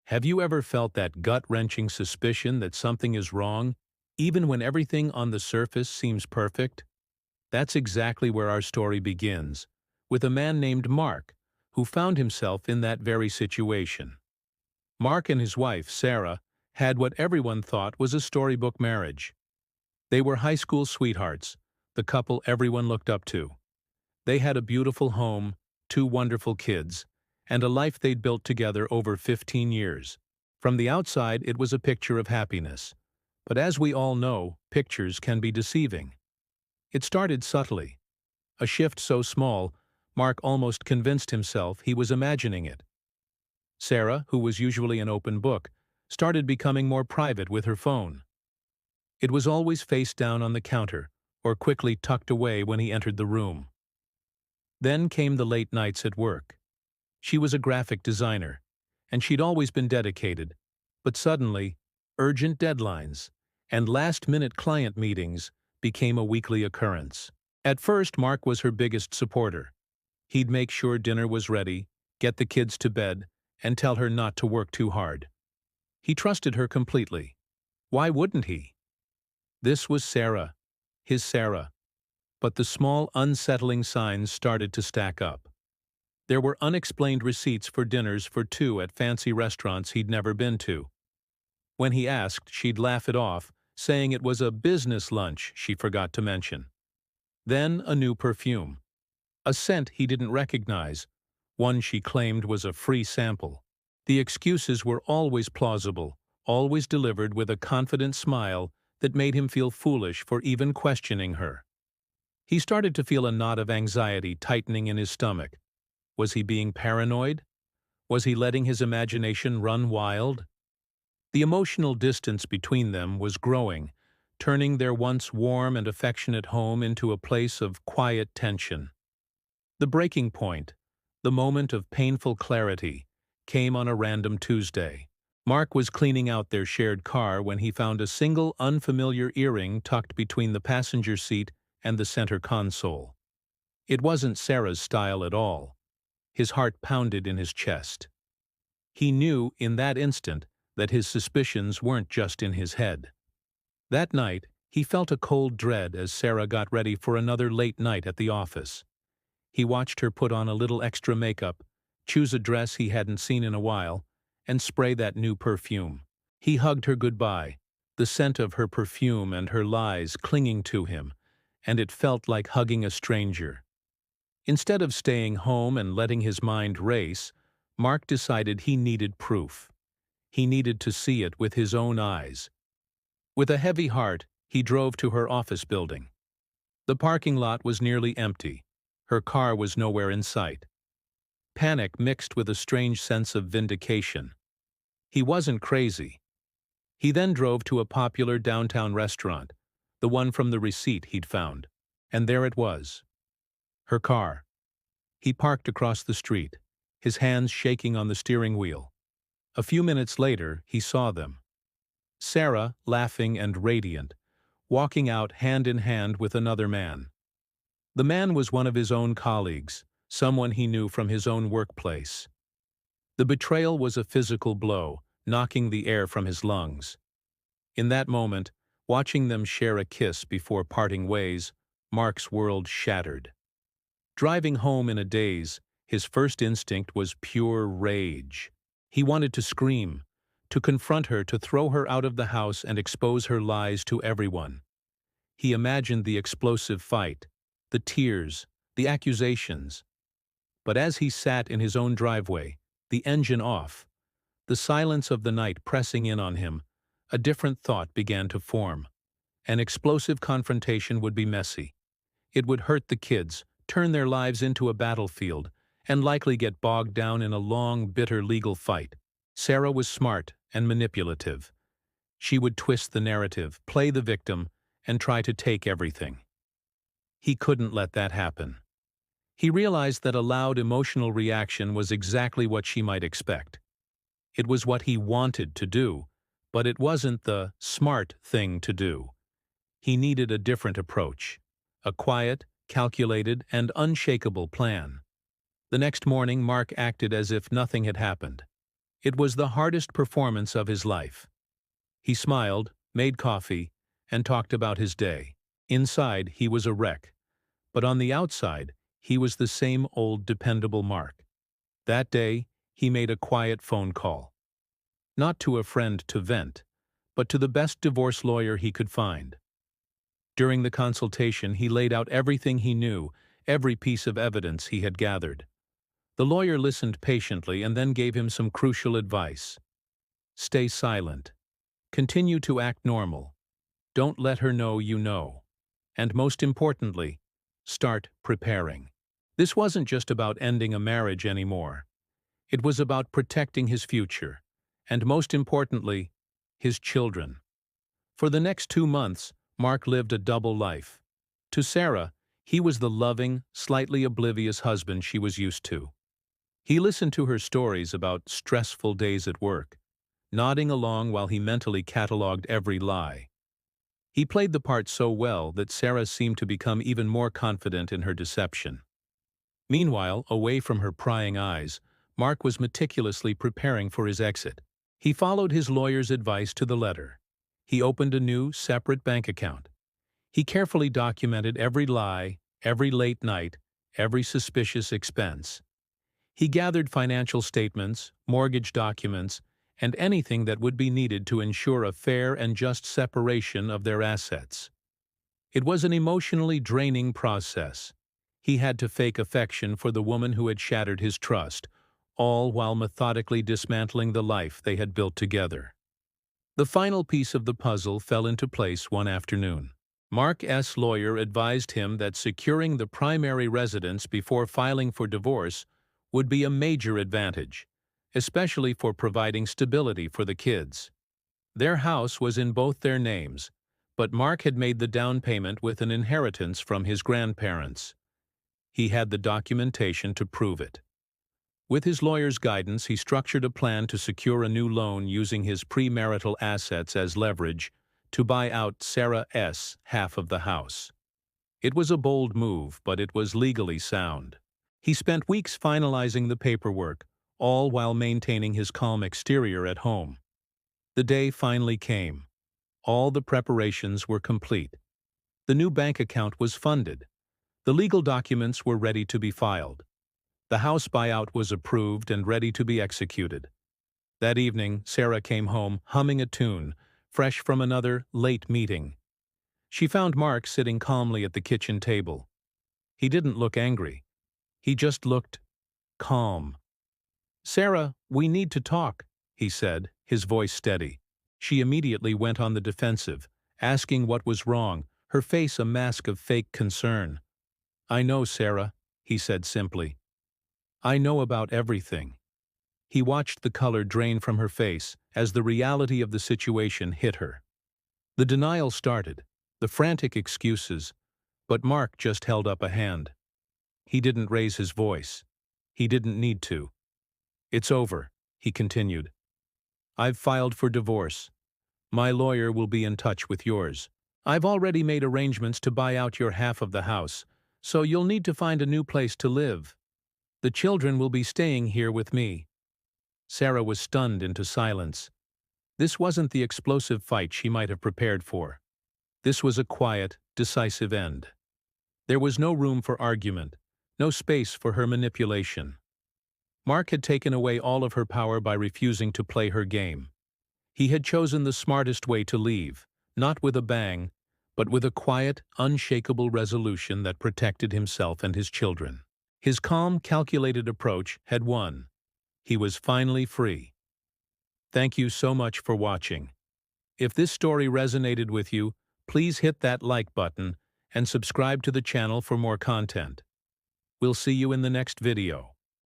Have you ever felt that gut-wrenching suspicion that something is wrong, even when everything on the surface seems perfect? That's exactly where our story begins, with a man named Mark, who found himself in that very situation. Mark and his wife, Sarah, had what everyone thought was a storybook marriage. They were high school sweethearts, the couple everyone looked up to. They had a beautiful home, two wonderful kids, and a life they'd built together over 15 years. From the outside, it was a picture of happiness. But as we all know, pictures can be deceiving. It started subtly. A shift so small, Mark almost convinced himself he was imagining it. Sarah, who was usually an open book, started becoming more private with her phone. It was always face down on the counter, or quickly tucked away when he entered the room. Then came the late nights at work. She was a graphic designer, and she'd always been dedicated, but suddenly, urgent deadlines and last-minute client meetings became a weekly occurrence. At first, Mark was her biggest supporter. He'd make sure dinner was ready, get the kids to bed, and tell her not to work too hard. He trusted her completely. Why wouldn't he? This was Sarah, his Sarah. But the small, unsettling signs started to stack up. There were unexplained receipts for dinners for two at fancy restaurants he'd never been to. When he asked, she'd laugh it off, saying it was a business lunch she forgot to mention. Then a new perfume. A scent he didn't recognize, one she claimed was a free sample. The excuses were always plausible, always delivered with a confident smile that made him feel foolish for even questioning her. He started to feel a knot of anxiety tightening in his stomach. Was he being paranoid? Was he letting his imagination run wild? The emotional distance between them was growing, turning their once warm and affectionate home into a place of quiet tension. The breaking point, the moment of painful clarity, came on a random Tuesday. Mark was cleaning out their shared car when he found a single unfamiliar earring tucked between the passenger seat and the center console. It wasn't Sarah's style at all. His heart pounded in his chest. He knew in that instant that his suspicions weren't just in his head. That night, he felt a cold dread as Sarah got ready for another late night at the office. He watched her put on a little extra makeup, choose a dress he hadn't seen in a while, and spray that new perfume. He hugged her goodbye, the scent of her perfume and her lies clinging to him, and it felt like hugging a stranger. Instead of staying home and letting his mind race, Mark decided he needed proof. He needed to see it with his own eyes. With a heavy heart, he drove to her office building. The parking lot was nearly empty. Her car was nowhere in sight. Panic mixed with a strange sense of vindication. He wasn't crazy. He then drove to a popular downtown restaurant, the one from the receipt he'd found, and there it was. Her car. He parked across the street, his hands shaking on the steering wheel. A few minutes later, he saw them. Sarah, laughing and radiant, walking out hand in hand with another man. The man was one of his own colleagues, someone he knew from his own workplace. The betrayal was a physical blow, knocking the air from his lungs. In that moment, watching them share a kiss before parting ways, Mark's world shattered. Driving home in a daze, his first instinct was pure rage. He wanted to scream, to confront her, to throw her out of the house and expose her lies to everyone. He imagined the explosive fight, the tears, the accusations. But as he sat in his own driveway, the engine off, the silence of the night pressing in on him, a different thought began to form. An explosive confrontation would be messy. It would hurt the kids, turn their lives into a battlefield, and likely get bogged down in a long, bitter legal fight. Sarah was smart and manipulative. She would twist the narrative, play the victim, and try to take everything. He couldn't let that happen. He realized that a loud emotional reaction was exactly what she might expect. It was what he wanted to do, but it wasn't the smart thing to do. He needed a different approach, a quiet, calculated, and unshakable plan. The next morning, Mark acted as if nothing had happened. It was the hardest performance of his life. He smiled, made coffee, and talked about his day. Inside, he was a wreck, but on the outside, he was the same old dependable Mark. That day, he made a quiet phone call. Not to a friend to vent, but to the best divorce lawyer he could find. During the consultation, he laid out everything he knew, every piece of evidence he had gathered. The lawyer listened patiently and then gave him some crucial advice. Stay silent. Continue to act normal. Don't let her know you know. And most importantly, start preparing. This wasn't just about ending a marriage anymore. It was about protecting his future, and most importantly, his children. For the next 2 months, Mark lived a double life. To Sarah, he was the loving, slightly oblivious husband she was used to. He listened to her stories about stressful days at work, nodding along while he mentally catalogued every lie. He played the part so well that Sarah seemed to become even more confident in her deception. Meanwhile, away from her prying eyes, Mark was meticulously preparing for his exit. He followed his lawyer's advice to the letter. He opened a new, separate bank account. He carefully documented every lie, every late night, every suspicious expense. He gathered financial statements, mortgage documents, and anything that would be needed to ensure a fair and just separation of their assets. It was an emotionally draining process. He had to fake affection for the woman who had shattered his trust, all while methodically dismantling the life they had built together. The final piece of the puzzle fell into place one afternoon. Mark's lawyer advised him that securing the primary residence before filing for divorce would be a major advantage, especially for providing stability for the kids. Their house was in both their names, but Mark had made the down payment with an inheritance from his grandparents. He had the documentation to prove it. With his lawyer's guidance, he structured a plan to secure a new loan using his premarital assets as leverage to buy out Sarah's half of the house. It was a bold move, but it was legally sound. He spent weeks finalizing the paperwork, all while maintaining his calm exterior at home. The day finally came. All the preparations were complete. The new bank account was funded. The legal documents were ready to be filed. The house buyout was approved and ready to be executed. That evening, Sarah came home humming a tune, fresh from another late meeting. She found Mark sitting calmly at the kitchen table. He didn't look angry. He just looked calm. "Sarah, we need to talk," he said, his voice steady. She immediately went on the defensive, asking what was wrong, her face a mask of fake concern. "I know, Sarah," he said simply. "I know about everything." He watched the color drain from her face as the reality of the situation hit her. The denial started, the frantic excuses, but Mark just held up a hand. He didn't raise his voice. He didn't need to. "It's over," he continued. "I've filed for divorce. My lawyer will be in touch with yours. I've already made arrangements to buy out your half of the house, so you'll need to find a new place to live. The children will be staying here with me." Sarah was stunned into silence. This wasn't the explosive fight she might have prepared for. This was a quiet, decisive end. There was no room for argument, no space for her manipulation. Mark had taken away all of her power by refusing to play her game. He had chosen the smartest way to leave, not with a bang, but with a quiet, unshakable resolution that protected himself and his children. His calm, calculated approach had won. He was finally free. Thank you so much for watching. If this story resonated with you, please hit that like button and subscribe to the channel for more content. We'll see you in the next video.